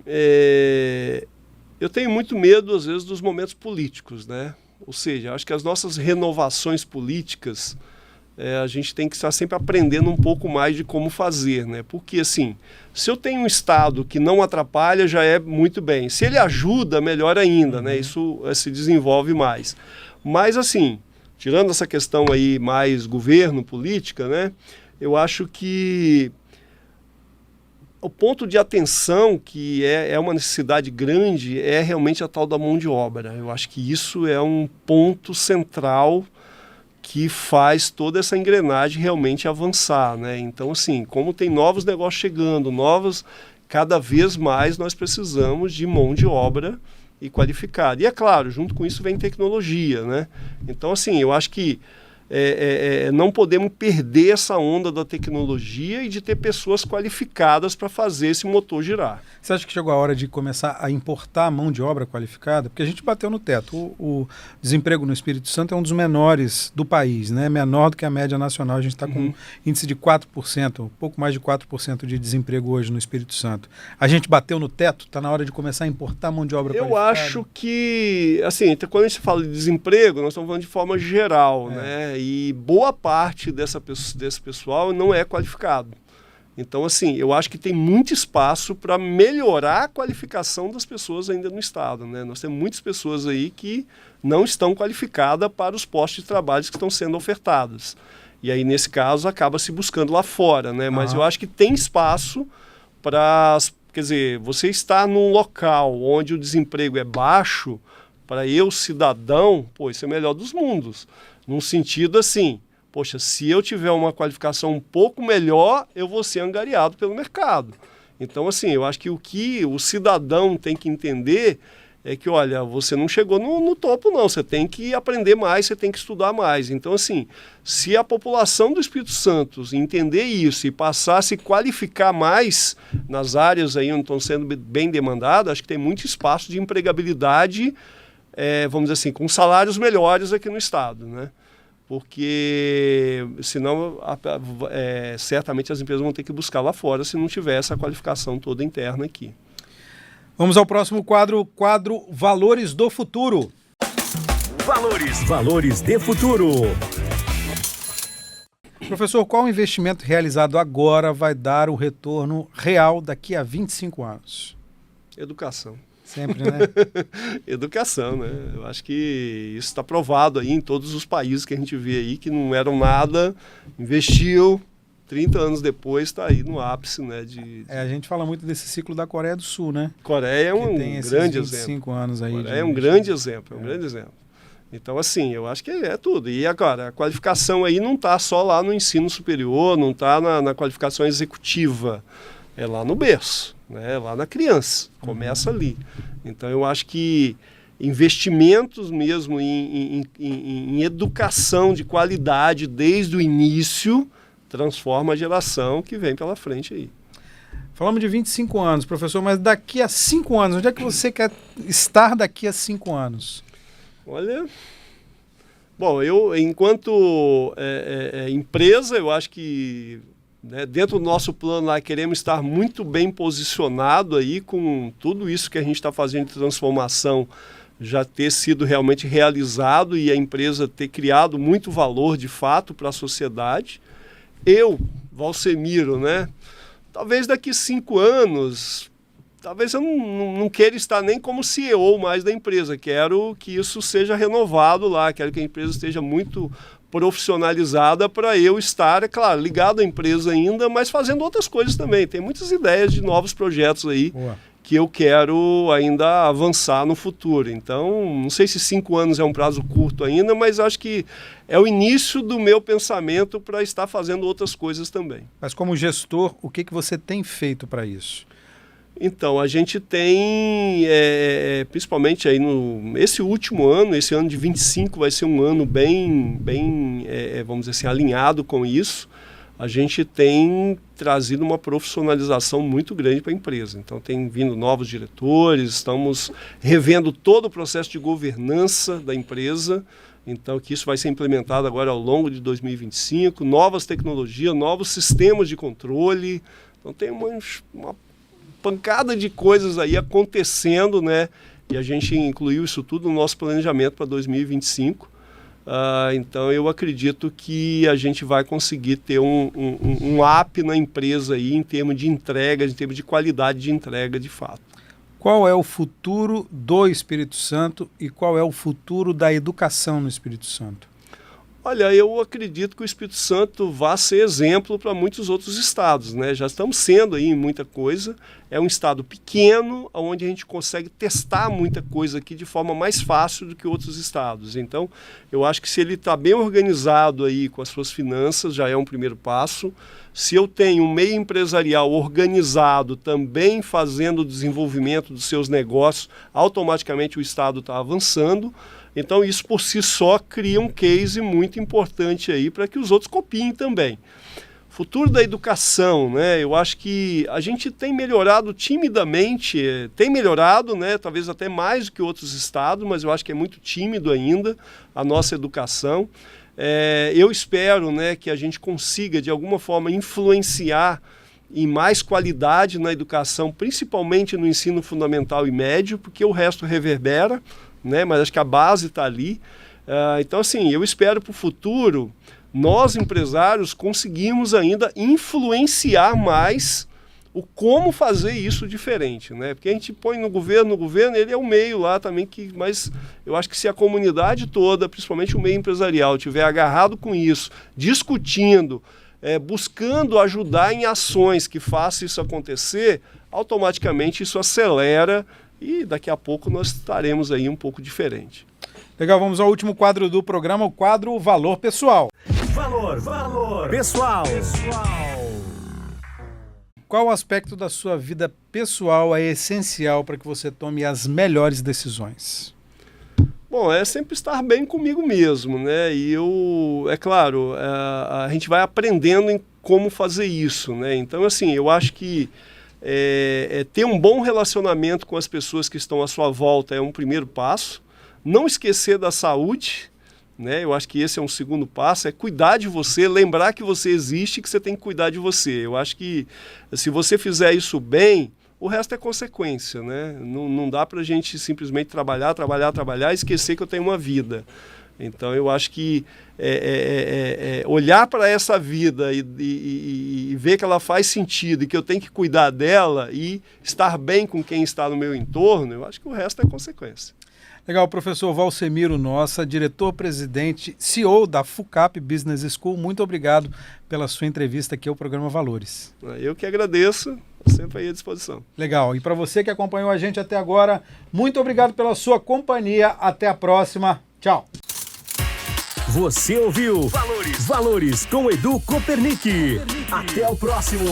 eu tenho muito medo às vezes dos momentos políticos, né? Ou seja, acho que as nossas renovações políticas, a gente tem que estar sempre aprendendo um pouco mais de como fazer, né? Porque assim, se eu tenho um Estado que não atrapalha, já é muito bem. Se ele ajuda, melhor ainda, né? Isso se desenvolve mais. Mas assim, tirando essa questão aí mais governo, política, né? Eu acho que o ponto de atenção, que é uma necessidade grande, é realmente a tal da mão de obra. Eu acho que isso é um ponto central que faz toda essa engrenagem realmente avançar, né? Então, assim, como tem novos negócios chegando, cada vez mais nós precisamos de mão de obra e qualificada. E é claro, junto com isso vem tecnologia, né? Então, assim, eu acho que não podemos perder essa onda da tecnologia e de ter pessoas qualificadas para fazer esse motor girar. Você acha que chegou a hora de começar a importar mão de obra qualificada? Porque a gente bateu no teto. O desemprego no Espírito Santo é um dos menores do país, né? Menor do que a média nacional. A gente está com um índice de 4%, um pouco mais de 4% de desemprego hoje no Espírito Santo. A gente bateu no teto? Está na hora de começar a importar mão de obra qualificada? Eu acho que, assim, quando a gente fala de desemprego, nós estamos falando de forma geral, né? E boa parte desse pessoal não é qualificado. Então, assim, eu acho que tem muito espaço para melhorar a qualificação das pessoas ainda no Estado, né? Nós temos muitas pessoas aí que não estão qualificadas para os postos de trabalho que estão sendo ofertados. E aí, nesse caso, acaba se buscando lá fora, né? Mas eu acho que tem espaço para... Quer dizer, você estar num local onde o desemprego é baixo, para eu, cidadão, pô, isso é o melhor dos mundos. Num sentido assim... Poxa, se eu tiver uma qualificação um pouco melhor, eu vou ser angariado pelo mercado. Então, assim, eu acho que o que o cidadão tem que entender é que, olha, você não chegou no topo, não. Você tem que aprender mais, você tem que estudar mais. Então, assim, se a população do Espírito Santo entender isso e passar a se qualificar mais nas áreas aí onde estão sendo bem demandadas, acho que tem muito espaço de empregabilidade, vamos dizer assim, com salários melhores aqui no Estado, né? Porque senão certamente as empresas vão ter que buscar lá fora se não tiver essa qualificação toda interna aqui. Vamos ao próximo quadro Valores do Futuro. Valores de futuro. Professor, qual investimento realizado agora vai dar o retorno real daqui a 25 anos? Educação. Sempre, né? Educação, né? Eu acho que isso está provado aí em todos os países que a gente vê aí, que não eram nada, investiu, 30 anos depois está aí no ápice, né? A gente fala muito desse ciclo da Coreia do Sul, né? Coreia é um grande exemplo. 25 anos aí. Coreia é um grande exemplo, um grande exemplo. Então, assim, eu acho que é tudo. E agora, a qualificação aí não está só lá no ensino superior, não está na qualificação executiva, é lá no berço. Né, lá na criança, começa ali. Então eu acho que investimentos mesmo em educação de qualidade desde o início transforma a geração que vem pela frente aí. Falamos de 25 anos, professor, mas daqui a 5 anos, onde é que você quer estar daqui a 5 anos? Olha, bom, eu enquanto empresa, eu acho que dentro do nosso plano lá, queremos estar muito bem posicionado aí com tudo isso que a gente está fazendo de transformação já ter sido realmente realizado e a empresa ter criado muito valor de fato para a sociedade. Eu, Valsemiro, né? Talvez daqui 5 anos, talvez eu não queira estar nem como CEO mais da empresa. Quero que isso seja renovado lá, quero que a empresa esteja muito profissionalizada para eu estar, é claro, ligado à empresa ainda, mas fazendo outras coisas também. Tem muitas ideias de novos projetos aí que eu quero ainda avançar no futuro. Então, não sei se 5 anos é um prazo curto ainda, mas acho que é o início do meu pensamento para estar fazendo outras coisas também. Mas como gestor, o que você tem feito para isso? Então, a gente tem, principalmente aí esse último ano, esse ano de 25 vai ser um ano bem vamos dizer assim, alinhado com isso. A gente tem trazido uma profissionalização muito grande para a empresa. Então, tem vindo novos diretores, estamos revendo todo o processo de governança da empresa. Então, que isso vai ser implementado agora ao longo de 2025, novas tecnologias, novos sistemas de controle. Então, tem uma pancada de coisas aí acontecendo, né? E a gente incluiu isso tudo no nosso planejamento para 2025. Então eu acredito que a gente vai conseguir ter um up na empresa aí em termos de entrega, em termos de qualidade de entrega de fato. Qual é o futuro do Espírito Santo e qual é o futuro da educação no Espírito Santo? Olha, eu acredito que o Espírito Santo vai ser exemplo para muitos outros estados, né? Já estamos sendo aí em muita coisa. É um estado pequeno, onde a gente consegue testar muita coisa aqui de forma mais fácil do que outros estados. Então, eu acho que se ele está bem organizado aí com as suas finanças, já é um primeiro passo. Se eu tenho um meio empresarial organizado, também fazendo o desenvolvimento dos seus negócios, automaticamente o estado está avançando. Então isso por si só cria um case muito importante aí para que os outros copiem também. Futuro da educação, né? Eu acho que a gente tem melhorado timidamente, né? Talvez até mais do que outros estados, mas eu acho que é muito tímido ainda a nossa educação. Eu espero, né, que a gente consiga de alguma forma influenciar em mais qualidade na educação, principalmente no ensino fundamental e médio, porque o resto reverbera, né? Mas acho que a base está ali. Então, assim, eu espero para o futuro nós, empresários, conseguimos ainda influenciar mais o como fazer isso diferente, né? Porque a gente põe no governo ele é o meio lá também, mas eu acho que se a comunidade toda, principalmente o meio empresarial, estiver agarrado com isso, discutindo, buscando ajudar em ações que façam isso acontecer, automaticamente isso acelera e daqui a pouco nós estaremos aí um pouco diferente. Legal, vamos ao último quadro do programa, o quadro Valor Pessoal. Valor pessoal. Qual aspecto da sua vida pessoal é essencial para que você tome as melhores decisões? Bom, é sempre estar bem comigo mesmo, né? E é claro, a gente vai aprendendo em como fazer isso, né? Então, assim, eu acho que ter um bom relacionamento com as pessoas que estão à sua volta é um primeiro passo. Não esquecer da saúde, né? Eu acho que esse é um segundo passo, é cuidar de você, lembrar que você existe e que você tem que cuidar de você. Eu acho que se você fizer isso bem, o resto é consequência, né? Não dá para a gente simplesmente trabalhar e esquecer que eu tenho uma vida. Então eu acho que olhar para essa vida e ver que ela faz sentido e que eu tenho que cuidar dela e estar bem com quem está no meu entorno, eu acho que o resto é consequência. Legal, professor Valsemiro Nossa, diretor-presidente, CEO da FUCAP Business School, muito obrigado pela sua entrevista aqui ao programa Valores. Eu que agradeço, sempre aí à disposição. Legal, e para você que acompanhou a gente até agora, muito obrigado pela sua companhia, até a próxima, tchau. Você ouviu Valores com Edu Kopernik. Até o próximo.